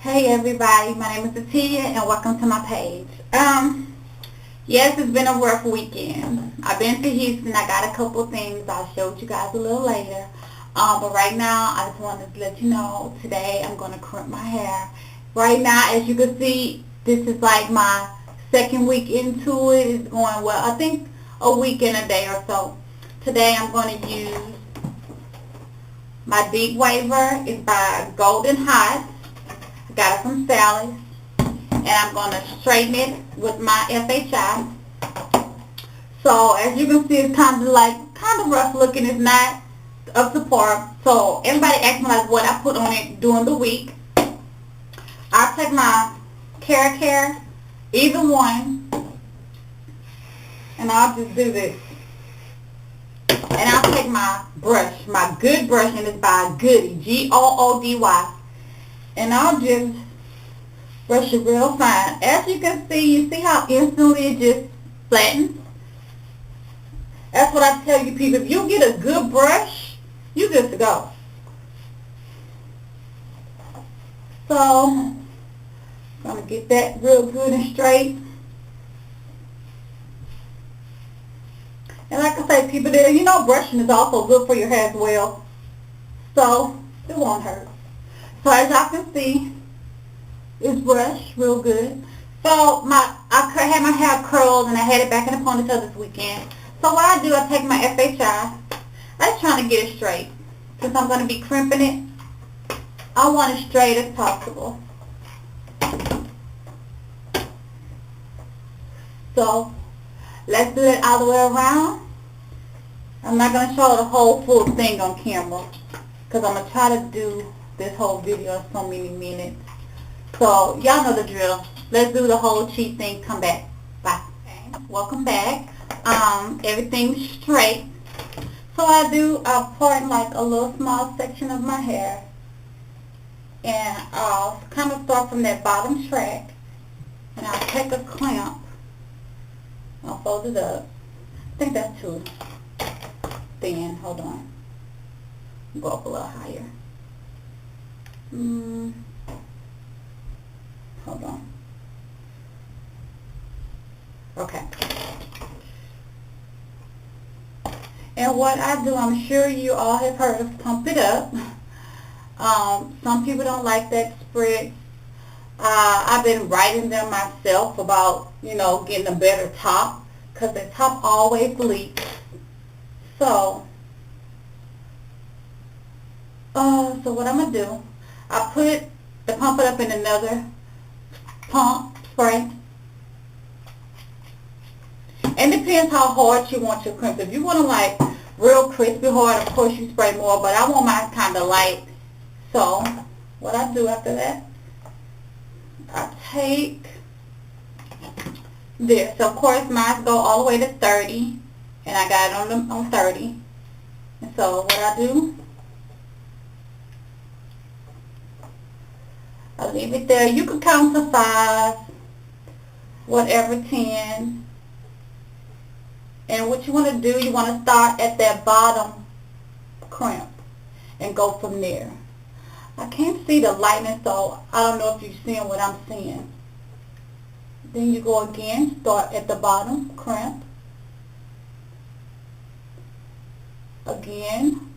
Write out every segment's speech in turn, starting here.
Hey everybody, my name is Ateya and welcome to my page. Yes, it's been a rough weekend. I've been to Houston. I got a couple things. I'll show you guys a little later. But right now, I just wanted to let you know, today I'm going to crimp my hair. Right now, as you can see, this is like my second week into it. It's going well. I think a week and a day or so. Today I'm going to use my deep waver. It's by Golden Hot. I got it from Sally's, and I'm going to straighten it with my FHI. So as you can see, it's kind of rough looking. It's not up to par. So everybody asks me like what I put on it during the week. I'll take my Kera, either one, and I'll just do this. And I'll take my brush, my good brush, and it's by Goody, Goody. And I'll just brush it real fine. As you can see, you see how instantly it just flattens? That's what I tell you people. If you get a good brush, you're good to go. So, I'm going to get that real good and straight. And like I say, people, you know brushing is also good for your hair as well. So, it won't hurt. So as y'all can see, it's brushed real good. So I had my hair curled and I had it back in a ponytail this weekend. So what I do, I take my FHI. I'm just trying to get it straight. Since I'm going to be crimping it, I want it straight as possible. So let's do it all the way around. I'm not going to show the whole full thing on camera because I'm going to try to do this whole video in so many minutes. So y'all know the drill. Let's do the whole cheat thing. Come back. Bye. Okay. Welcome back. Everything's straight. So I'll part like a little small section of my hair, and I'll kind of start from that bottom track, and I'll take a clamp. I'll fold it up. I think that's too thin. Hold on. Go up a little higher. Hold on. Okay. And what I do, I'm sure you all have heard of pump it up. Some people don't like that spread. I've been writing them myself about, getting a better top, because the top always leaks. So what I'm going to do, I put the pump it up in another pump spray. And depends how hard you want your crimp. If you want to like real crispy hard, of course you spray more, but I want mine kind of light. So what I do after that, I take this. So of course mine go all the way to 30, and I got it on 30. And so what I do, I leave it there. You can count to 5, whatever, 10. And what you want to do, you want to start at that bottom crimp and go from there. I can't see the lightning, so I don't know if you're seeing what I'm seeing. Then you go again, start at the bottom crimp. Again,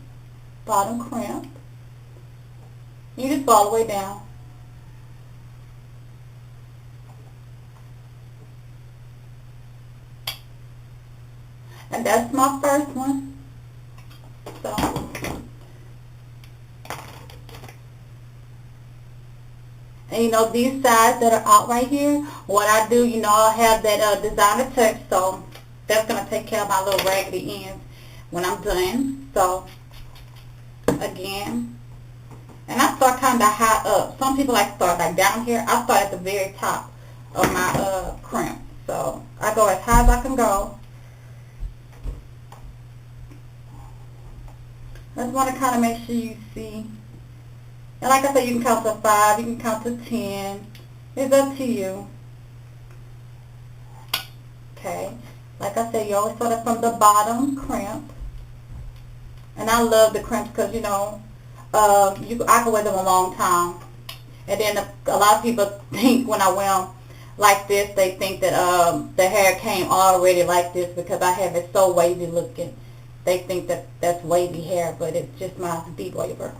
bottom crimp. You just go all the way down. And that's my first one. So, and these sides that are out right here, what I do, I have that designer touch, so that's going to take care of my little raggedy ends when I'm done. So, again, and I start kind of high up. Some people like to start like down here. I start at the very top of my crimp. So, I go as high as I can go. I just want to kind of make sure you see. And like I said, you can count to 5, you can count to 10. It's up to you. Okay. Like I said, you always start it from the bottom crimp. And I love the crimps because, I can wear them a long time. And then a lot of people think when I wear them like this, they think that the hair came already like this because I have it so wavy looking. They think that that's wavy hair, but it's just my deep waver.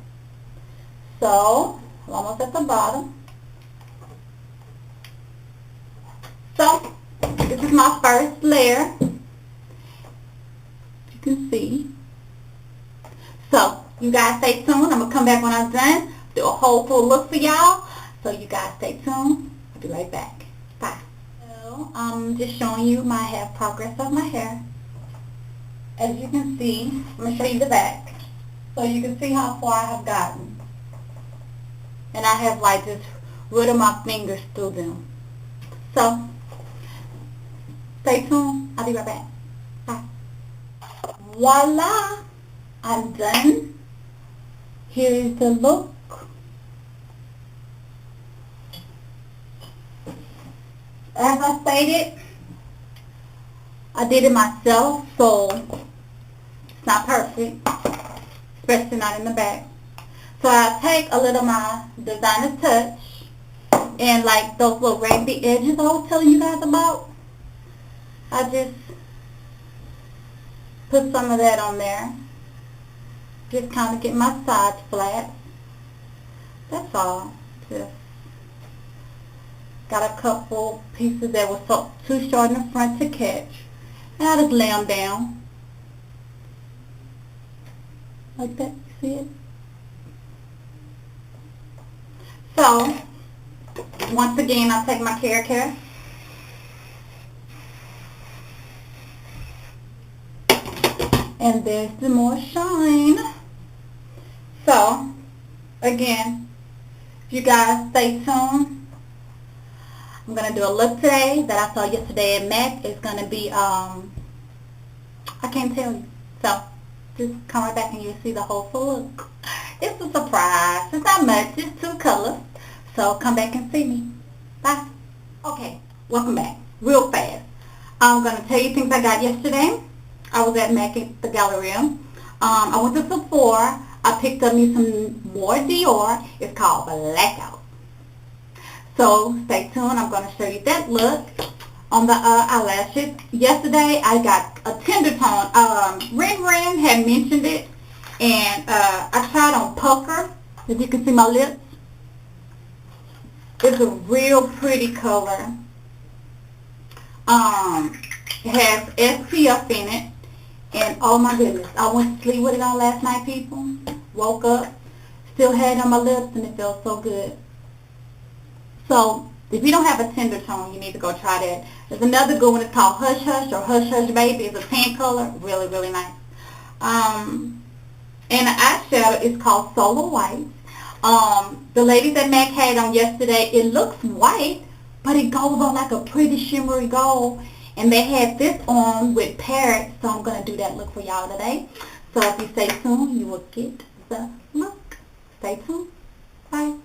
So, I'm almost at the bottom. So, this is my first layer. You can see. So, you guys stay tuned. I'm going to come back when I'm done. Do a whole full look for y'all. So, you guys stay tuned. I'll be right back. Bye. So, I'm just showing you my half progress of my hair. As you can see, I'm going to show you the back. So, you can see how far I have gotten. And I have like just rooted my fingers through them. So, stay tuned. I'll be right back. Bye. Voila! I'm done. Here is the look. As I stated, I did it myself, so it's not perfect, especially not in the back. So I take a little of my designer touch and like those little raggedy edges I was telling you guys about. I just put some of that on there. Just kind of get my sides flat. That's all. Just got a couple pieces that were too short in the front to catch. And I just lay them down. Like that. You see it? So, once again, I'll take my Kera. And there's the more shine. So, again, if you guys stay tuned, I'm going to do a look today that I saw yesterday at MAC. It's going to be, I can't tell you. So, just come right back and you'll see the whole full look. It's a surprise. It's not much. It's 2 colors. So, come back and see me. Bye. Okay, welcome back. Real fast. I'm going to tell you things I got yesterday. I was at MAC at the Galleria. I went to Sephora. I picked up me some more Dior. It's called Blackout. So stay tuned. I'm going to show you that look on the eyelashes. Yesterday I got a tender tone. Ren had mentioned it, and I tried on Pucker. If you can see my lips, it's a real pretty color. It has SPF in it. And oh my goodness, I went to sleep with it on last night, people. Woke up, still had it on my lips, and it felt so good. So, if you don't have a tender tone, you need to go try that. There's another good one. It's called Hush Hush or Hush Hush Baby. It's a tan color. Really, really nice. And the eyeshadow is called Solar White. The ladies at MAC had on yesterday, it looks white, but it goes on like a pretty shimmery gold. And they had this on with parrot, so I'm going to do that look for y'all today. So if you stay tuned, you will get the look. Stay tuned. Bye.